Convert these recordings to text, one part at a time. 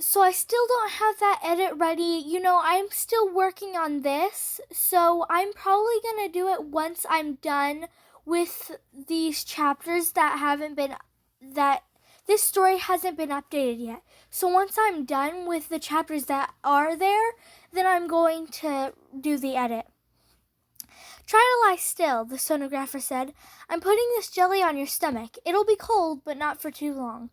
So I still don't have that edit ready. I'm still working on this. So I'm probably going to do it once I'm done with these chapters that this story hasn't been updated yet. So once I'm done with the chapters that are there, then I'm going to do the edit. Try to lie still, the sonographer said. I'm putting this jelly on your stomach. It'll be cold, but not for too long.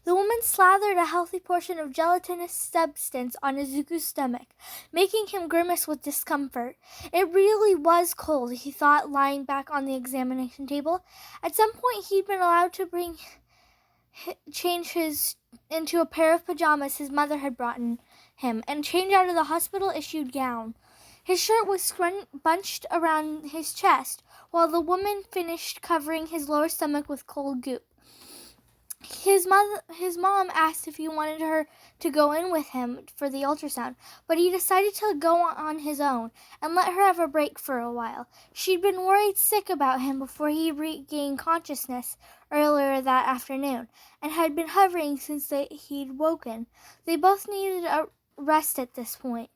The woman slathered a healthy portion of gelatinous substance on Izuku's stomach, making him grimace with discomfort. It really was cold, he thought, lying back on the examination table. At some point, he'd been allowed to change into a pair of pajamas his mother had brought him, and change out of the hospital-issued gown. His shirt was bunched around his chest, while the woman finished covering his lower stomach with cold goop. His mom asked if he wanted her to go in with him for the ultrasound, but he decided to go on his own and let her have a break for a while. She'd been worried sick about him before he regained consciousness earlier that afternoon, and had been hovering since he'd woken. They both needed a rest at this point.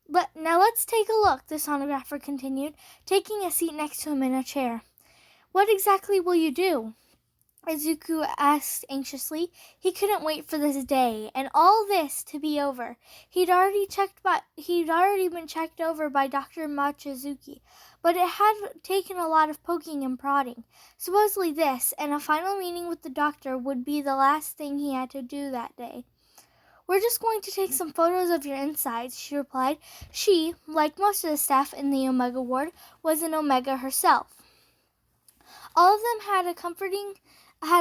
Now let's take a look, the sonographer continued, taking a seat next to him in a chair. What exactly will you do? Izuku asked anxiously. He couldn't wait for this day and all this to be over. He'd already been checked over by Dr. Machizuki, but it had taken a lot of poking and prodding. Supposedly this and a final meeting with the doctor would be the last thing he had to do that day. We're just going to take some photos of your insides, she replied. She, like most of the staff in the Omega ward, was an Omega herself. All of them had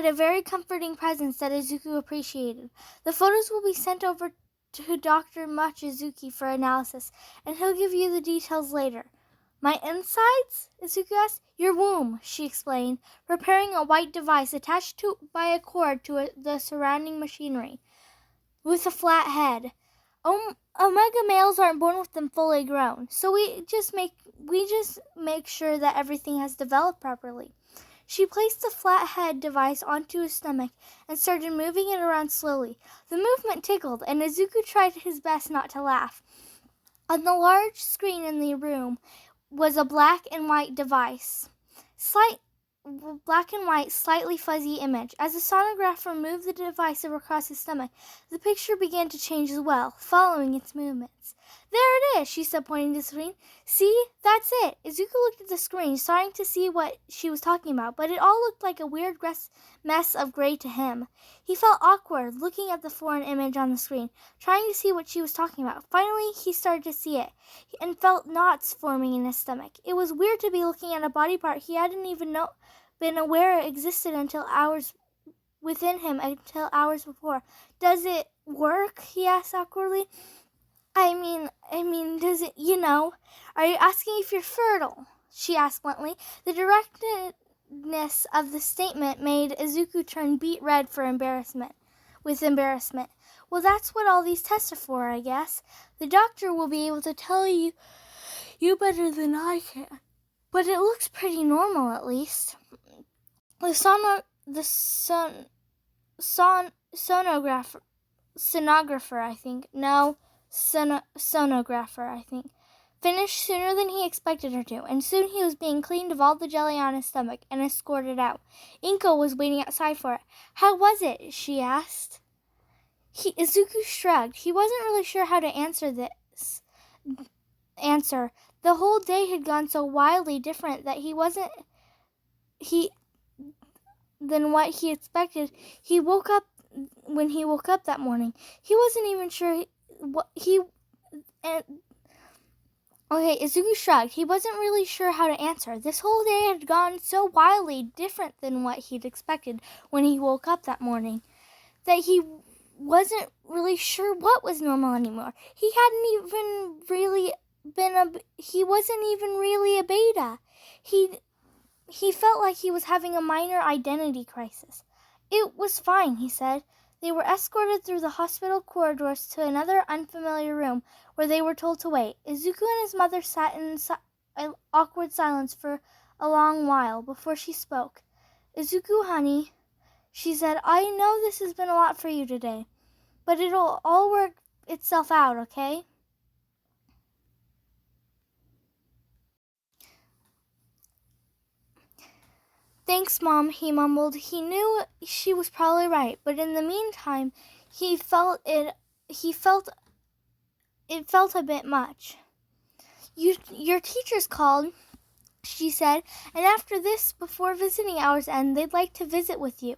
a very comforting presence that Izuku appreciated. The photos will be sent over to Dr. Machizuki for analysis, and he'll give you the details later. My insides? Izuku asked. Your womb, she explained, preparing a white device attached by a cord to the surrounding machinery, with a flat head. Omega males aren't born with them fully grown, so we just make sure that everything has developed properly. She placed the flat head device onto his stomach and started moving it around slowly. The movement tickled, and Izuku tried his best not to laugh. On the large screen in the room was a black and white, slightly fuzzy image. As the sonographer moved the device across his stomach, the picture began to change as well, following its movements. There it is, she said, pointing to the screen. See, that's it. Izuku looked at the screen, starting to see what she was talking about, but it all looked like a weird mess of gray to him. He felt awkward looking at the foreign image on the screen, trying to see what she was talking about. Finally, he started to see it, and felt knots forming in his stomach. It was weird to be looking at a body part he hadn't even been aware it existed until hours before. Does it work? He asked awkwardly. I mean, does it, Are you asking if you're fertile? She asked bluntly. The directness of the statement made Izuku turn beet red with embarrassment. Well, that's what all these tests are for, I guess. The doctor will be able to tell you better than I can. But it looks pretty normal, at least. Sonographer, I think, finished sooner than he expected her to, and soon he was being cleaned of all the jelly on his stomach and escorted out. Inko was waiting outside for it. How was it? She asked. Izuku shrugged. He wasn't really sure how to answer this. The whole day had gone so wildly different that than what he expected. When he woke up that morning, he wasn't even sure Izuku shrugged. He wasn't really sure how to answer. This whole day had gone so wildly different than what he'd expected when he woke up that morning that he wasn't really sure what was normal anymore. He wasn't even really a beta. He felt like he was having a minor identity crisis. It was fine, he said. They were escorted through the hospital corridors to another unfamiliar room where they were told to wait. Izuku and his mother sat in awkward silence for a long while before she spoke. Izuku, honey, she said, I know this has been a lot for you today. but it'll all work itself out, okay? Thanks, Mom, he mumbled. He knew she was probably right, but in the meantime, he felt it felt a bit much. Your teacher's called, she said, and after this, before visiting hours end, they'd like to visit with you.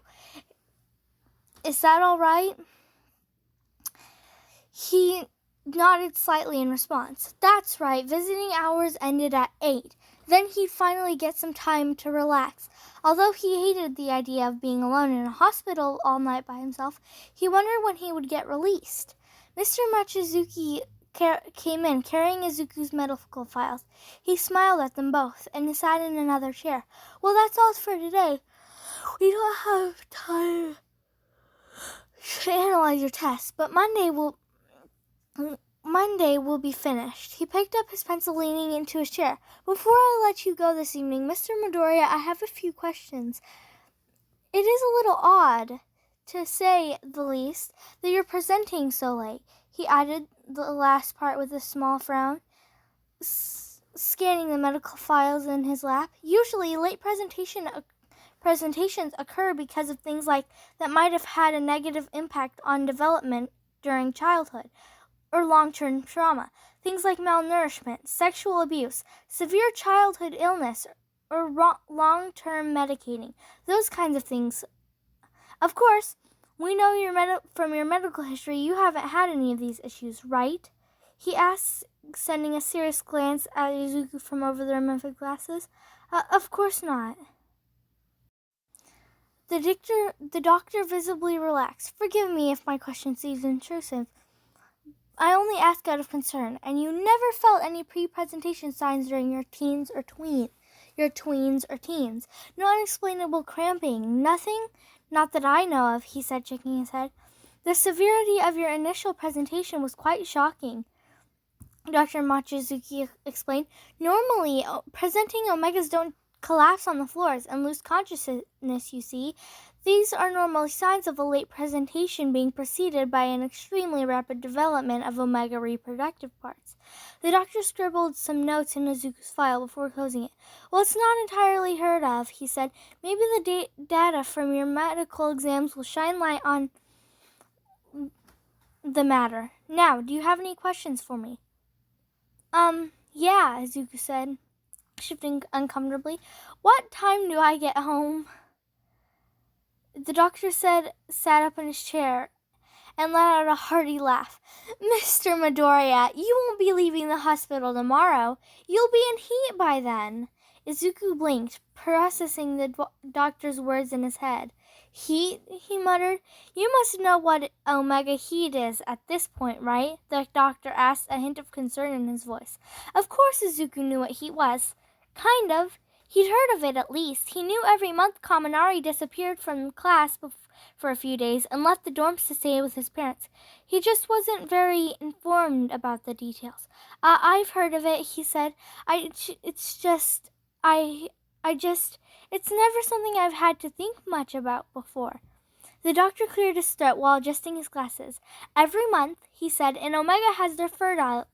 Is that all right? He nodded slightly in response. That's right, visiting hours ended at 8. Then he'd finally get some time to relax. Although he hated the idea of being alone in a hospital all night by himself, he wondered when he would get released. Mr. Mochizuki came in, carrying Izuku's medical files. He smiled at them both and sat in another chair. Well, that's all for today. We don't have time to analyze your tests, but Monday will be finished. He picked up his pencil, leaning into his chair. Before I let you go this evening, Mr. Midoriya, I have a few questions. It is a little odd, to say the least, that you're presenting so late. He added the last part with a small frown, scanning the medical files in his lap. Usually, late presentations occur because of things like that might have had a negative impact on development during childhood or long-term trauma. Things like malnourishment, sexual abuse, severe childhood illness, or long-term medicating. Those kinds of things. Of course, we know from your medical history you haven't had any of these issues, right? He asked, sending a serious glance at Izuku from over the rim of his glasses. Of course not. The doctor visibly relaxed. Forgive me if my question seems intrusive. I only ask out of concern, and you never felt any pre-presentation signs during your tweens or teens. No unexplainable cramping, nothing? Not that I know of, he said, shaking his head. The severity of your initial presentation was quite shocking, Dr. Mochizuki explained. Normally, presenting omegas don't collapse on the floors and lose consciousness, you see. These are normally signs of a late presentation being preceded by an extremely rapid development of omega reproductive parts. The doctor scribbled some notes in Izuku's file before closing it. Well, it's not entirely heard of, he said. Maybe the data from your medical exams will shine light on the matter. Now, do you have any questions for me? Yeah, Izuku said, shifting uncomfortably. What time do I get home? The doctor sat up in his chair and let out a hearty laugh. Mr. Midoriya, you won't be leaving the hospital tomorrow. You'll be in heat by then. Izuku blinked, processing the doctor's words in his head. Heat? He muttered. You must know what omega heat is at this point, right? The doctor asked, a hint of concern in his voice. Of course Izuku knew what heat was. Kind of. He'd heard of it at least. He knew every month Kaminari disappeared from class for a few days and left the dorms to stay with his parents. He just wasn't very informed about the details. I've heard of it, he said. It's never something I've had to think much about before. The doctor cleared his throat while adjusting his glasses. Every month, he said, an omega has their fertile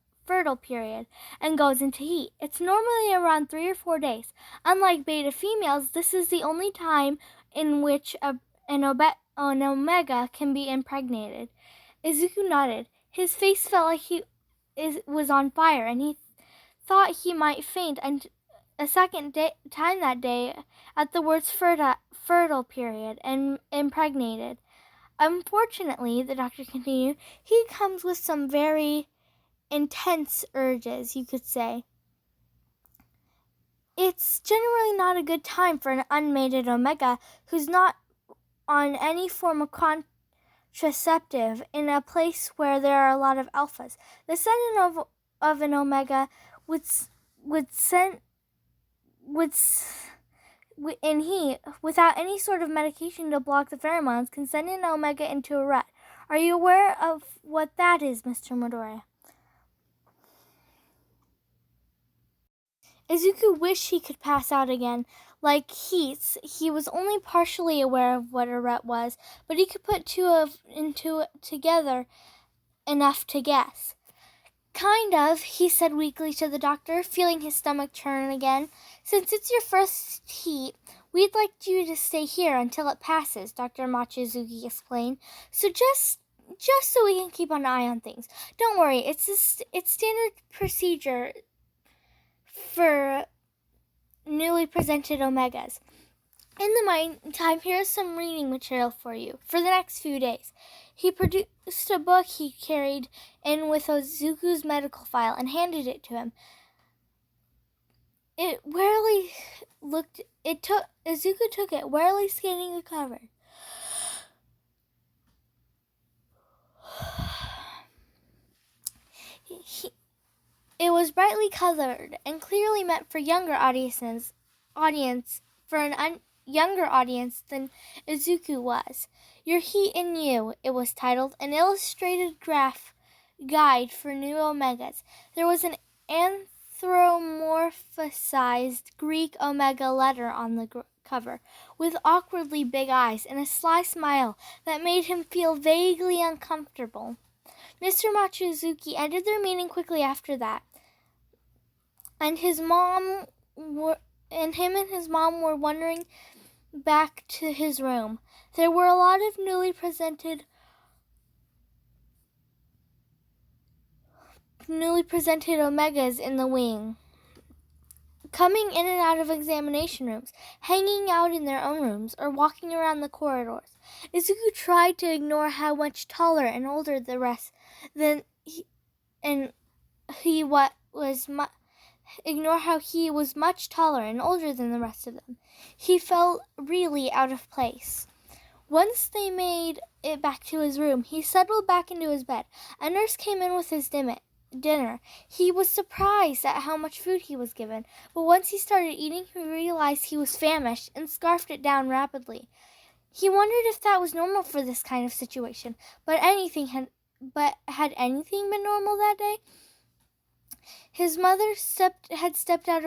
period and goes into heat. It's normally around 3 or 4 days. Unlike beta females, this is the only time in which an omega can be impregnated. Izuku nodded. His face felt like he was on fire, and he thought he might faint a second time that day at the words fertile period and impregnated. Unfortunately, the doctor continued, he comes with some very intense urges, you could say. It's generally not a good time for an unmated omega who's not on any form of contraceptive in a place where there are a lot of alphas. The sending of an omega in heat, without any sort of medication to block the pheromones, can send an omega into a rut. Are you aware of what that is, Mr. Midoriya? Izuku wished he could pass out again. Like Keats, he was only partially aware of what a rut was, but he could put two of into together enough to guess. Kind of, he said weakly to the doctor, feeling his stomach churn again. Since it's your first heat, we'd like you to stay here until it passes, Dr. Machizuki explained. So just so we can keep an eye on things. Don't worry, it's standard procedure for newly presented omegas. In the meantime, here's some reading material for you for the next few days. He produced a book he carried in with Izuku's medical file and handed it to him. Izuku took it, warily scanning the cover. It was brightly colored and clearly meant for younger younger audience than Izuku was. Your Heat in You, it was titled, an illustrated graph guide for new omegas. There was an anthropomorphized Greek omega letter on the cover, with awkwardly big eyes and a sly smile that made him feel vaguely uncomfortable. Mr. Machizuki ended their meeting quickly after that, and him and his mom were wandering back to his room. There were a lot of newly presented omegas in the wing, coming in and out of examination rooms, hanging out in their own rooms, or walking around the corridors. Izuku tried to ignore how much taller and older the rest than he, and he ignore how he was much taller and older than the rest of them. He felt really out of place. Once they made it back to his room, he settled back into his bed. A nurse came in with his dinner. He was surprised at how much food he was given, but once he started eating, he realized he was famished and scarfed it down rapidly. He wondered if that was normal for this kind of situation, but had anything been normal that day? His mother had stepped out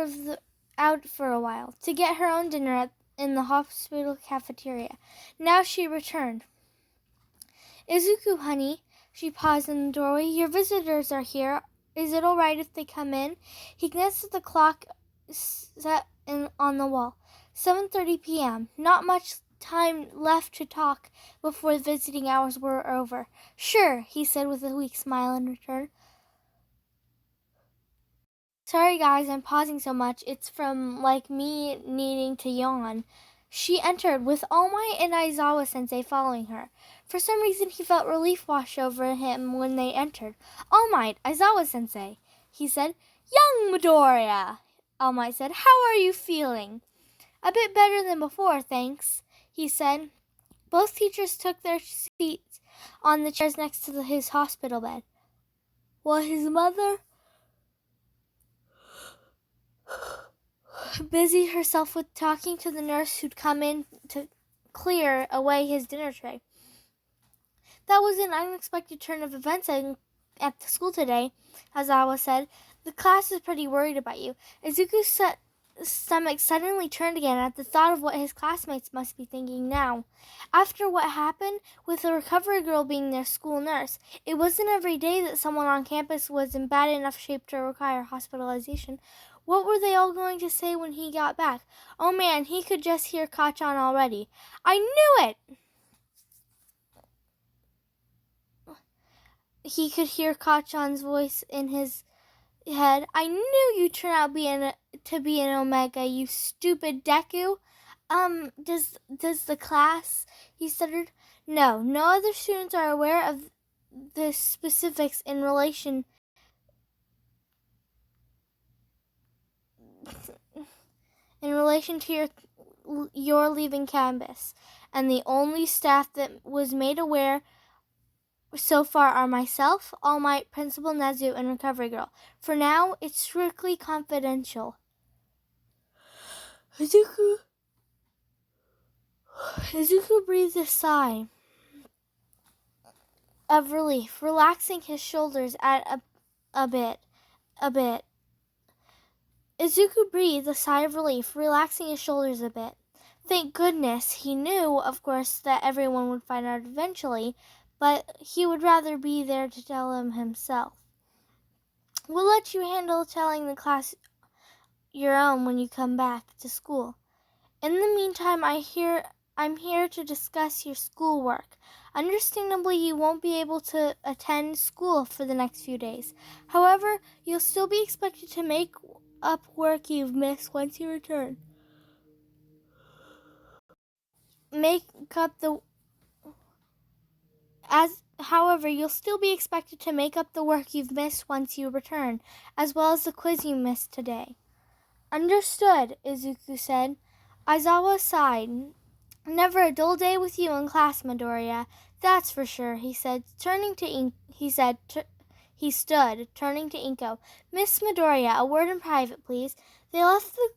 for a while to get her own dinner in the hospital cafeteria. Now she returned. Izuku, honey, she paused in the doorway. Your visitors are here. Is it all right if they come in? He glanced at the clock set on the wall. 7:30 p.m. Not much time left to talk before the visiting hours were over. Sure, he said with a weak smile in return. Sorry guys, I'm pausing so much. It's from me needing to yawn. She entered with All Might and Aizawa-sensei following her. For some reason, he felt relief wash over him when they entered. All Might, Aizawa-sensei, he said. Young Midoriya, All Might said. How are you feeling? A bit better than before, thanks, he said. Both teachers took their seats on the chairs next to his hospital bed, while his mother busied herself with talking to the nurse who'd come in to clear away his dinner tray. That was an unexpected turn of events at the school today, Aizawa said. The class is pretty worried about you. Izuku's stomach suddenly turned again at the thought of what his classmates must be thinking now. After what happened with the recovery girl being their school nurse, it wasn't every day that someone on campus was in bad enough shape to require hospitalization. What were they all going to say when he got back? Oh man, he could just hear Kachan already. I knew it! He could hear Kachan's voice in his head. I knew you'd turn out to be an Omega, you stupid Deku. Does the class, he stuttered. No other students are aware of the specifics in relation to your leaving campus, and the only staff that was made aware so far are myself, All Might, Principal Nezu, and Recovery Girl. For now, it's strictly confidential. Izuku breathed a sigh of relief, relaxing his shoulders a bit. Izuku breathed a sigh of relief, relaxing his shoulders a bit. Thank goodness. He knew, of course, that everyone would find out eventually, but he would rather be there to tell them himself. We'll let you handle telling the class your own when you come back to school. In the meantime, I'm here to discuss your schoolwork. Understandably, you won't be able to attend school for the next few days. However, you'll still be expected to make up work you've missed once you return. However, you'll still be expected to make up the work you've missed once you return, as well as the quiz you missed today. Understood, Izuku said. Aizawa sighed. Never a dull day with you in class, Midoriya. That's for sure, he said, turning to he stood, turning to Inko. Miss Midoriya, a word in private, please. They left the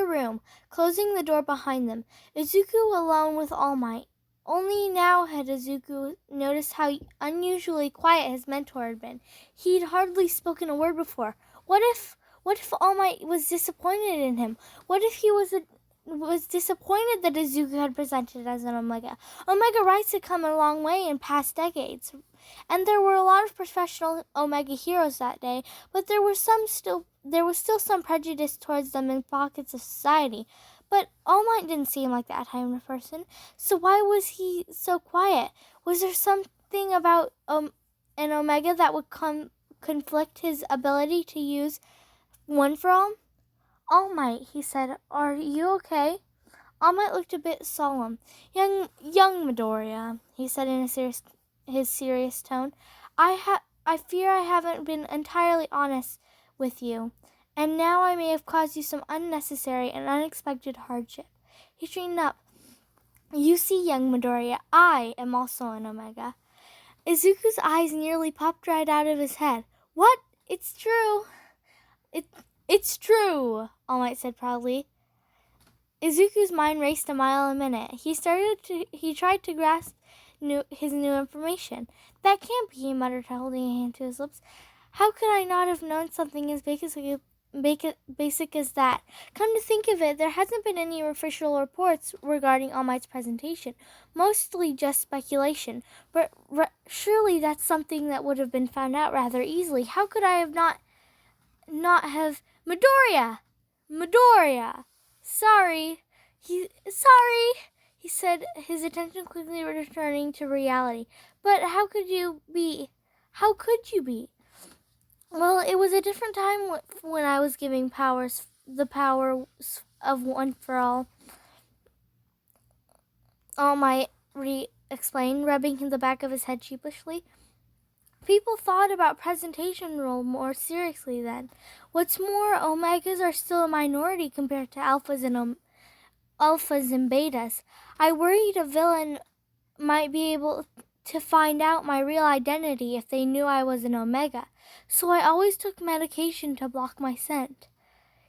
room, closing the door behind them. Izuku alone with All Might. Only now had Izuku noticed how unusually quiet his mentor had been. He'd hardly spoken a word before. What if All Might was disappointed in him? What if he was disappointed that Izuku had presented as an Omega? Omega rights had come a long way in past decades, and there were a lot of professional Omega heroes that day, but there was still some prejudice towards them in pockets of society. But All Might didn't seem like that kind of person, so why was he so quiet? Was there something about an Omega that would conflict his ability to use One for All? All Might, he said, are you okay? All Might looked a bit solemn. Young Midoriya, he said in his serious tone, I fear I haven't been entirely honest with you, and now I may have caused you some unnecessary and unexpected hardship. He straightened up. You see, young Midoriya, I am also an Omega. Izuku's eyes nearly popped right out of his head. What? It's true. It's true, All Might said proudly. Izuku's mind raced a mile a minute. He tried to grasp his new information. That can't be, he muttered, holding a hand to his lips. How could I not have known something as basic as that? Come to think of it, there hasn't been any official reports regarding All Might's presentation. Mostly just speculation. But surely that's something that would have been found out rather easily. How could I have not have... Midoriya! Sorry, he said, his attention quickly returning to reality. But how could you be? Well, it was a different time when I was giving the powers of One for All. All Might explained, rubbing the back of his head sheepishly. People thought about presentation role more seriously then. What's more, Omegas are still a minority compared to alphas and betas. I worried a villain might be able to find out my real identity if they knew I was an Omega, so I always took medication to block my scent.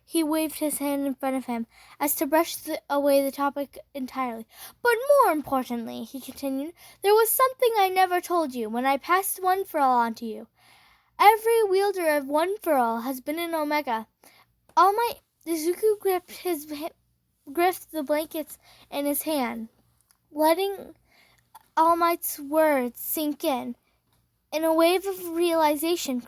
He waved his hand in front of him as to brush away the topic entirely. But more importantly, he continued, there was something I never told you when I passed One for All on to you. Every wielder of One for All has been an Omega. Izuku gripped the blankets in his hand, letting All Might's words sink in. In a wave of realization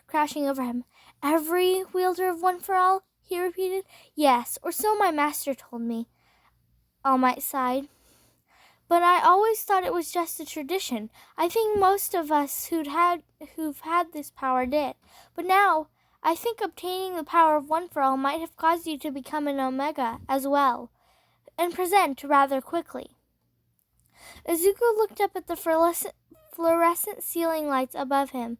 crashing over him. Every wielder of One for All, he repeated. Yes, or so my master told me. All Might sighed. But I always thought it was just a tradition. I think most of us who've had this power did. But now, I think obtaining the power of One for All might have caused you to become an Omega as well, and present rather quickly. Izuku looked up at the fluorescent ceiling lights above him.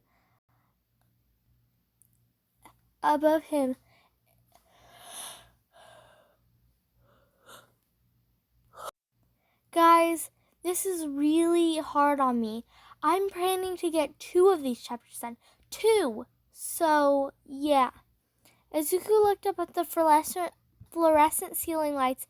Guys, this is really hard on me. I'm planning to get 2 of these chapters done. 2! So, yeah. Izuku looked up at the fluorescent ceiling lights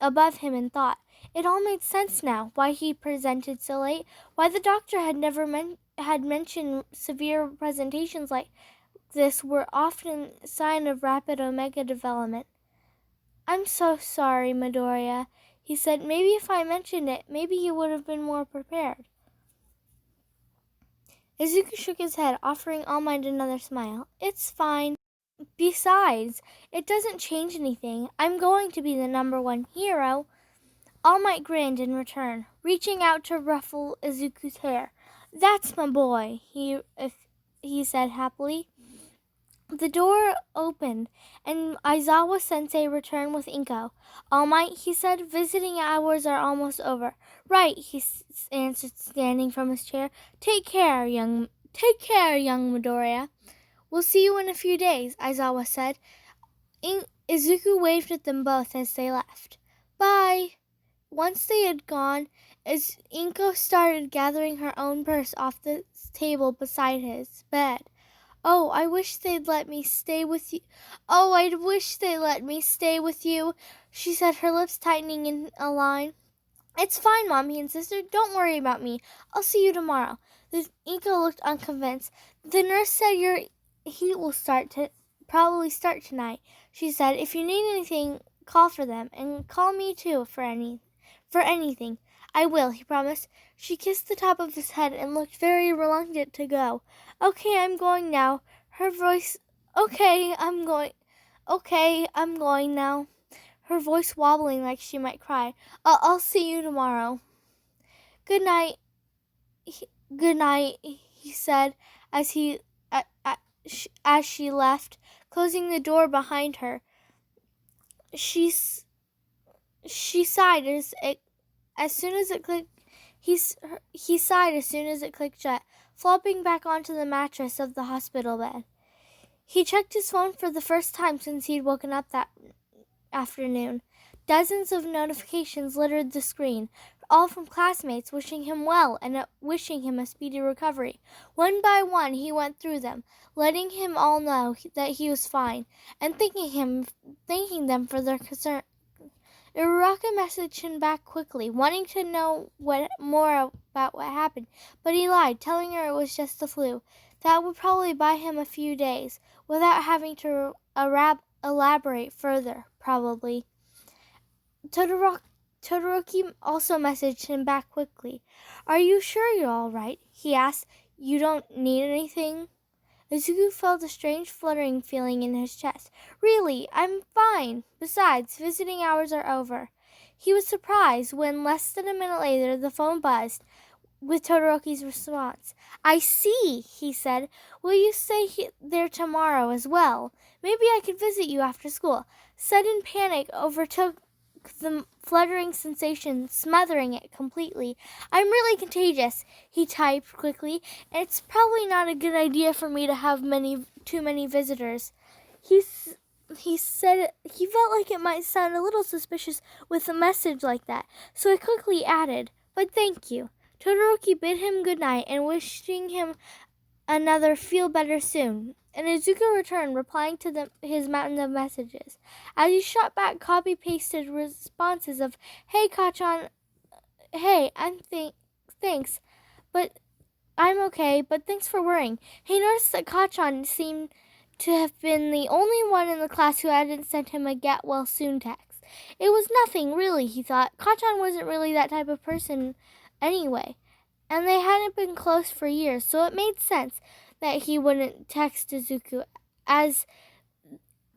above him in thought. It all made sense now, why he presented so late, why the doctor had never mentioned severe presentations like this were often a sign of rapid omega development. "I'm so sorry, Midoriya," he said. "Maybe if I mentioned it, maybe you would have been more prepared." Izuku shook his head, offering All Might another smile. "It's fine. Besides, it doesn't change anything. I'm going to be the #1 hero." All Might grinned in return, reaching out to ruffle Izuku's hair. "That's my boy," he said happily. The door opened, and Aizawa-sensei returned with Inko. "All Might," he said, "visiting hours are almost over." "Right," he answered, standing from his chair. Take care, young Midoriya." "We'll see you in a few days," Aizawa said. Izuku waved at them both as they left. "Bye." Once they had gone, as Inko started gathering her own purse off the table beside his bed. "Oh, I wish they'd let me stay with you. Oh, I wish they'd let me stay with you," she said, her lips tightening in a line. "It's fine, Mommy and Sister. Don't worry about me. I'll see you tomorrow." Inko looked unconvinced. "The nurse said your heat will probably start tonight," she said. "If you need anything, call for them, and call me too for anything." "I will," he promised. She kissed the top of his head and looked very reluctant to go. "Okay, I'm going now." Her voice, "Okay, I'm going now." Her voice wobbling like she might cry. I'll see you tomorrow." Good night," he said as she left, closing the door behind her. She sighed as soon as it clicked. He sighed as soon as it clicked shut, flopping back onto the mattress of the hospital bed. He checked his phone for the first time since he'd woken up that afternoon. Dozens of notifications littered the screen, all from classmates wishing him well and wishing him a speedy recovery. One by one he went through them, letting him all know that he was fine, and thanking them for their concern. Uraraka messaged him back quickly, wanting to know more about what happened, but he lied, telling her it was just the flu. That would probably buy him a few days, without having to elaborate further, probably. Todoroki also messaged him back quickly. "Are you sure you're all right?" he asked. "You don't need anything?" Izuku felt a strange fluttering feeling in his chest. "Really, I'm fine. Besides, visiting hours are over." He was surprised when, less than a minute later, the phone buzzed with Todoroki's response. "I see," he said. "Will you stay there tomorrow as well? Maybe I could visit you after school." Sudden panic overtook the fluttering sensation, smothering it completely. "I'm really contagious," he typed quickly, "and it's probably not a good idea for me to have too many visitors." He said he felt like it might sound a little suspicious with a message like that, so he quickly added, "But thank you." Todoroki bid him good night and wishing him another feel better soon, and Izuku returned, replying to his mountain of messages. As he shot back copy-pasted responses of, "Hey, Kachan, hey, thanks, but I'm okay, but thanks for worrying." He noticed that Kachan seemed to have been the only one in the class who hadn't sent him a get well soon text. It was nothing, really, he thought. Kachan wasn't really that type of person anyway, and they hadn't been close for years, so it made sense that he wouldn't text Izuku as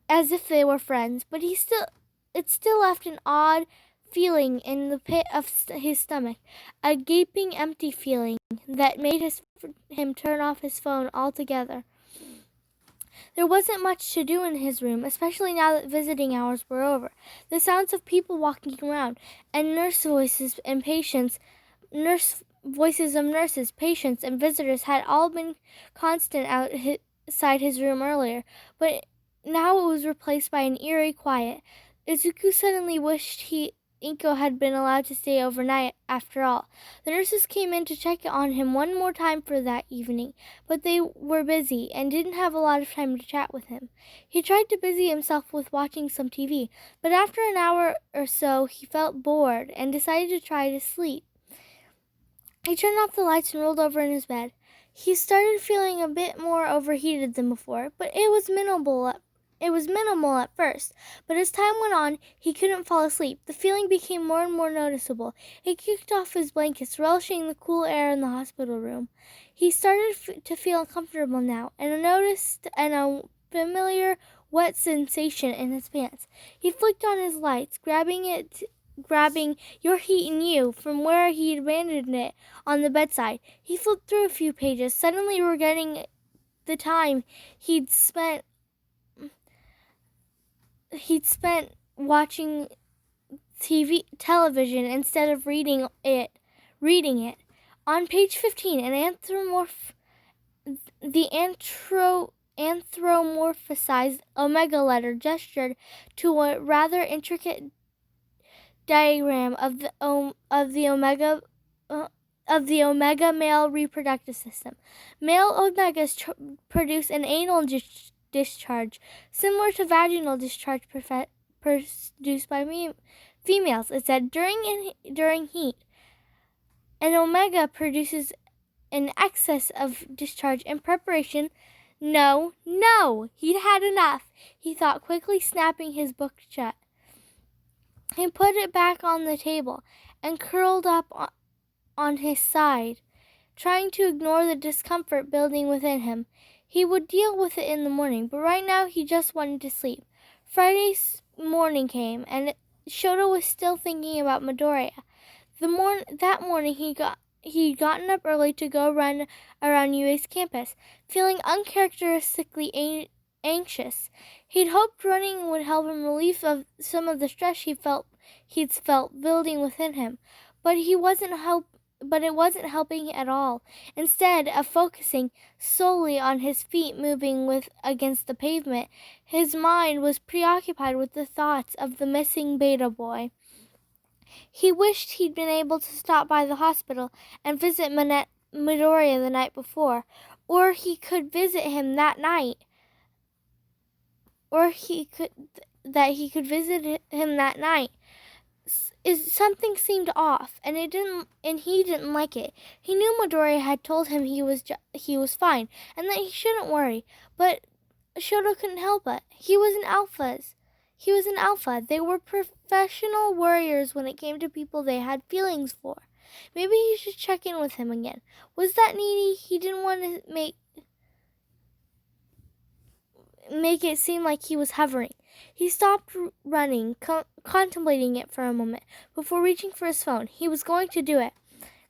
if they were friends, but it still left an odd feeling in the pit of his stomach, a gaping empty feeling that made him turn off his phone altogether. There wasn't much to do in his room, especially now that visiting hours were over. The sounds of people walking around, and voices of nurses, patients, and visitors had all been constant outside his room earlier, but now it was replaced by an eerie quiet. Izuku suddenly wished Inko had been allowed to stay overnight after all. The nurses came in to check on him one more time for that evening, but they were busy and didn't have a lot of time to chat with him. He tried to busy himself with watching some TV, but after an hour or so he felt bored and decided to try to sleep. He turned off the lights and rolled over in his bed. He started feeling a bit more overheated than before, but it was minimal at first, but as time went on, he couldn't fall asleep. The feeling became more and more noticeable. He kicked off his blankets, relishing the cool air in the hospital room. He started to feel uncomfortable now, and noticed a familiar wet sensation in his pants. He flicked on his lights, grabbing Your Heat and You from where he had abandoned it on the bedside. He flipped through a few pages, suddenly regretting the time he'd spent watching television instead of reading it. On page 15, the anthropomorphized omega letter gestured to a rather intricate diagram of the omega male reproductive system. Male omegas produce an anal discharge, similar to vaginal discharge produced by females. It said during heat, an omega produces an excess of discharge in preparation. No, he'd had enough, he thought, quickly snapping his book shut. He put it back on the table and curled up on his side, trying to ignore the discomfort building within him. He would deal with it in the morning, but right now he just wanted to sleep. Friday's morning came, and Shoto was still thinking about Midoriya. That morning he'd gotten up early to go run around UA's campus, feeling uncharacteristically anxious. He'd hoped running would help him relieve some of the stress he'd felt building within him, but it wasn't helping at all. Instead of focusing solely on his feet moving against the pavement, his mind was preoccupied with the thoughts of the missing beta boy. He wished he'd been able to stop by the hospital and visit Midoriya the night before, or he could visit him that night. Something seemed off, and he didn't like it. He knew Midoriya had told him he was fine and that he shouldn't worry, but Shoto couldn't help it. He was an alpha. They were professional warriors when it came to people they had feelings for. Maybe he should check in with him again. Was that needy? He didn't want to make it seem like he was hovering. He stopped running, contemplating it for a moment, before reaching for his phone. He was going to do it.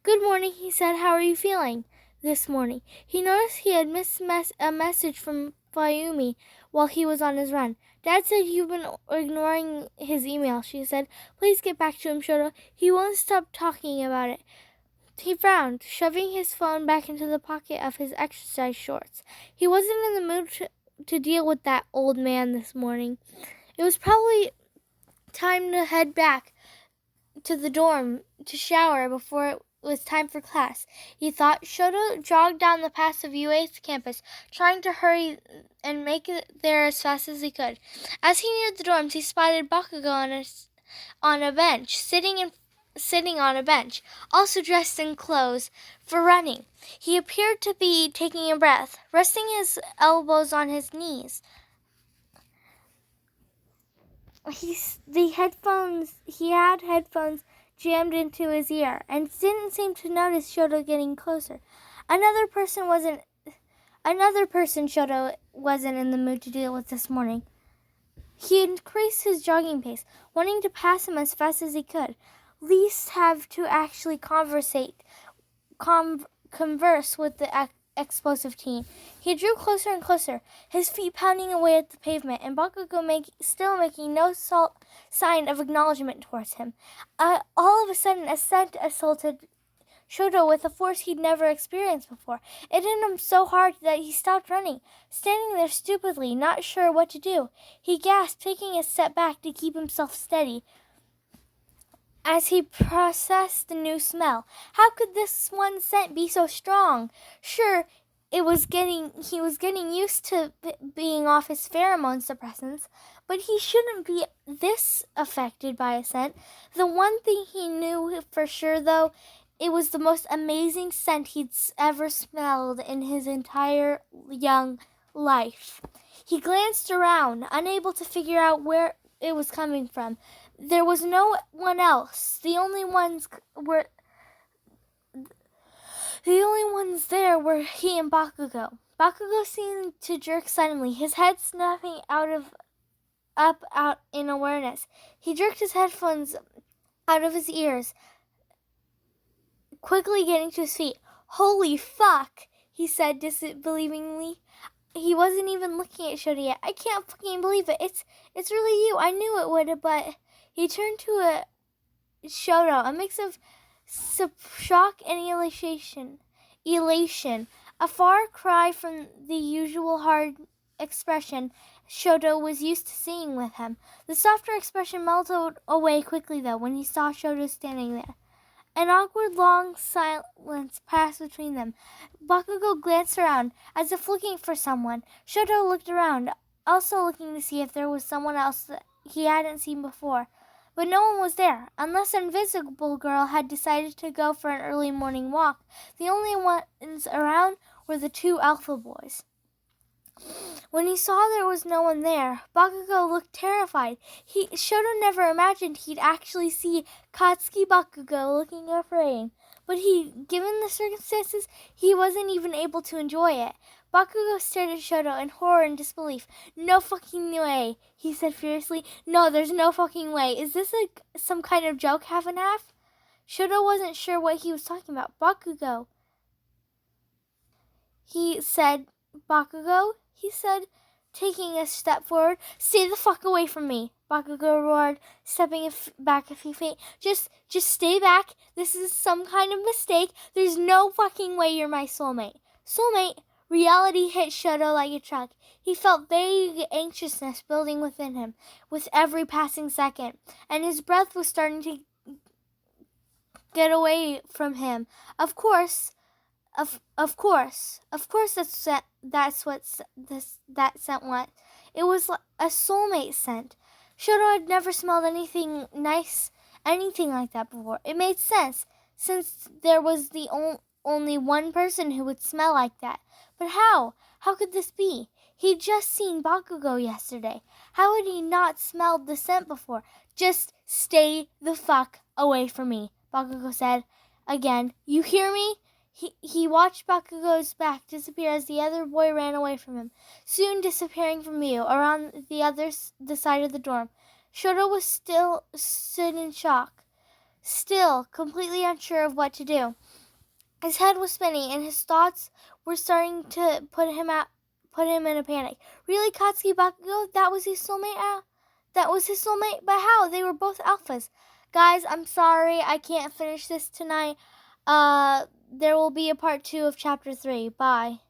"Good morning," he said. "How are you feeling this morning?" He noticed he had missed a message from Fayumi while he was on his run. "Dad said you've been ignoring his email," she said. "Please get back to him, Shoto. He won't stop talking about it." He frowned, shoving his phone back into the pocket of his exercise shorts. He wasn't in the mood to deal with that old man this morning. It was probably time to head back to the dorm to shower before it was time for class, he thought. Shoto jogged down the path of UA's campus, trying to hurry and make it there as fast as he could. As he neared the dorms, he spotted Bakugo on a bench, sitting on a bench, also dressed in clothes for running. He appeared to be taking a breath, resting his elbows on his knees. He had headphones jammed into his ear and didn't seem to notice Shoto getting closer. Another person Shoto wasn't in the mood to deal with this morning. He increased his jogging pace, wanting to pass him as fast as he could. Least have to actually converse with the explosive teen. He drew closer and closer, his feet pounding away at the pavement, and Bakugo still making no sign of acknowledgement towards him. All of a sudden, a scent assaulted Shoto with a force he'd never experienced before. It hit him so hard that he stopped running, standing there stupidly, not sure what to do. He gasped, taking a step back to keep himself steady. as he processed the new smell. How could this one scent be so strong? Sure, he was getting used to being off his pheromone suppressants, but he shouldn't be this affected by a scent. The one thing he knew for sure, though, it was the most amazing scent he'd ever smelled in his entire young life. He glanced around, unable to figure out where it was coming from. There was no one else. The only ones there were he and Bakugo. Bakugo seemed to jerk suddenly, his head snapping out in awareness. He jerked his headphones out of his ears, quickly getting to his feet. "Holy fuck," he said disbelievingly. He wasn't even looking at Shoto yet. "I can't fucking believe it. It's really you. I knew it would, but..." He turned to a Shoto, a mix of shock and elation, a far cry from the usual hard expression Shoto was used to seeing with him. The softer expression melted away quickly, though, when he saw Shoto standing there. An awkward long silence passed between them. Bakugo glanced around, as if looking for someone. Shoto looked around, also looking to see if there was someone else that he hadn't seen before. But no one was there, unless Invisible Girl had decided to go for an early morning walk. The only ones around were the two alpha boys. When he saw there was no one there, Bakugo looked terrified. Shoto never imagined he'd actually see Katsuki Bakugo looking afraid. But given the circumstances, he wasn't even able to enjoy it. Bakugo stared at Shoto in horror and disbelief. "No fucking way," he said furiously. "No, there's no fucking way. Is this some kind of joke, half and half?" Shoto wasn't sure what he was talking about. "Bakugo," he said, taking a step forward. "Stay the fuck away from me," Bakugo roared, stepping back a few feet. Just stay back. This is some kind of mistake. There's no fucking way you're my soulmate." Soulmate? Reality hit Shoto like a truck. He felt vague anxiousness building within him with every passing second, and his breath was starting to get away from him. Of course, that's what that scent was. It was a soulmate scent. Shoto had never smelled anything like that before. It made sense, since there was the only one person who would smell like that. But how? How could this be? He'd just seen Bakugo yesterday. How had he not smelled the scent before? "Just stay the fuck away from me," Bakugo said again. "You hear me?" He watched Bakugo's back disappear as the other boy ran away from him, soon disappearing from view around the side of the dorm. Shoto was still stood in shock, still completely unsure of what to do. His head was spinning, and his thoughts were starting to put him in a panic. Really, Katsuki Bakugo? That was his soulmate? But how? They were both alphas. Guys, I'm sorry I can't finish this tonight. There will be a part 2 of chapter 3. Bye.